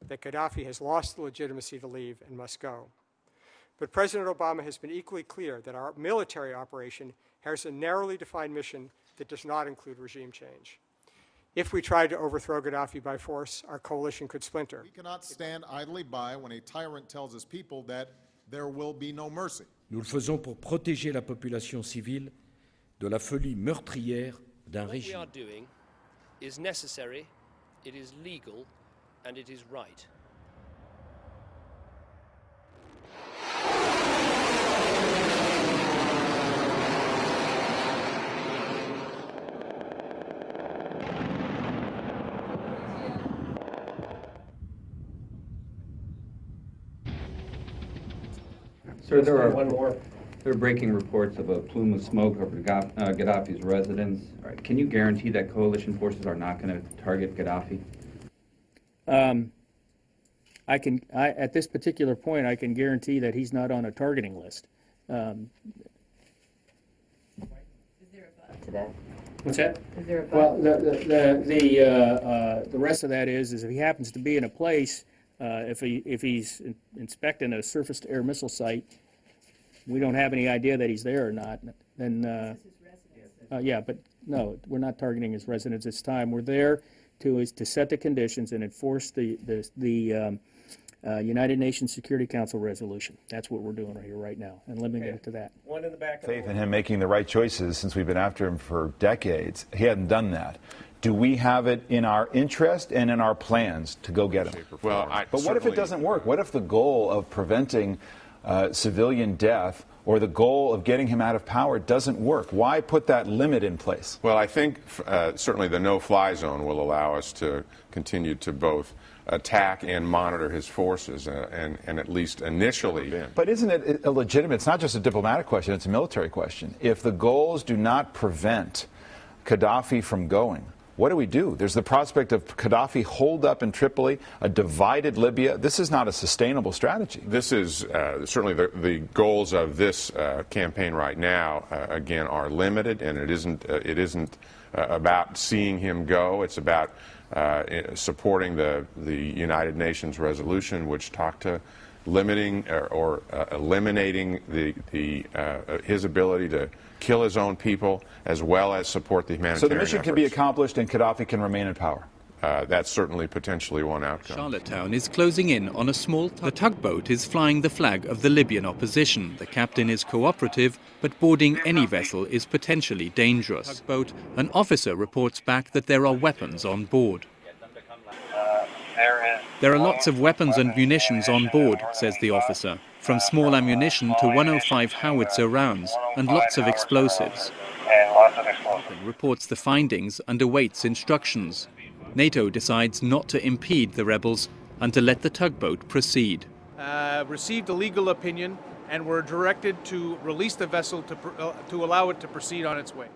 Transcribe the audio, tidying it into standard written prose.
that Gaddafi has lost the legitimacy to leave and must go. But President Obama has been equally clear that our military operation has a narrowly defined mission that does not include regime change. If we tried to overthrow Gaddafi by force, our coalition could splinter. We cannot stand idly by when a tyrant tells his people that there will be no mercy. Nous le faisons pour protéger la population civile de la folie meurtrière d'un régime. What we are doing is necessary, it is legal, and it is right. Sir, there are breaking reports of a plume of smoke over Gaddafi's residence. All right, can you guarantee that coalition forces are not going to target Gaddafi? At this particular point, I can guarantee that he's not on a targeting list. Is there a but to that? What's that? Is there a but? Well, the rest of that is if he happens to be in a place, if he's inspecting a surface-to-air missile site, we don't have any idea that he's there or not. Then, yeah, but no, we're not targeting his residence this time. We're there to set the conditions and enforce the United Nations Security Council resolution. That's what we're doing here right now, and limiting it to that. One in the back. Faith in him making the right choices since we've been after him for decades. He hadn't done that. Do we have it in our interest and in our plans to go get him? Well, but what if it doesn't work? What if the goal of preventing civilian death or the goal of getting him out of power doesn't work? Why put that limit in place? Well, I think certainly the no-fly zone will allow us to continue to both attack and monitor his forces, and at least initially. But isn't it illegitimate? It's not just a diplomatic question, it's a military question. If the goals do not prevent Gaddafi from going, what do we do? There's the prospect of Gaddafi holed up in Tripoli, a divided Libya. This is not a sustainable strategy. This is certainly the goals of this campaign right now, again, are limited, and it isn't about seeing him go. It's about supporting the United Nations resolution, which talked to limiting or eliminating his ability to kill his own people, as well as support the humanitarian So the mission can be efforts. accomplished and Gaddafi can remain in power? That's certainly potentially one outcome. Charlottetown is closing in on a small The tugboat is flying the flag of the Libyan opposition. The captain is cooperative, but boarding any vessel is potentially dangerous. Tugboat, an officer reports back that there are weapons on board. There are lots of weapons and munitions on board, says the officer, from small ammunition to 105 howitzer rounds and lots of explosives. Reports the findings and awaits instructions. NATO decides not to impede the rebels and to let the tugboat proceed. Received a legal opinion and were directed to release the vessel to allow it to proceed on its way.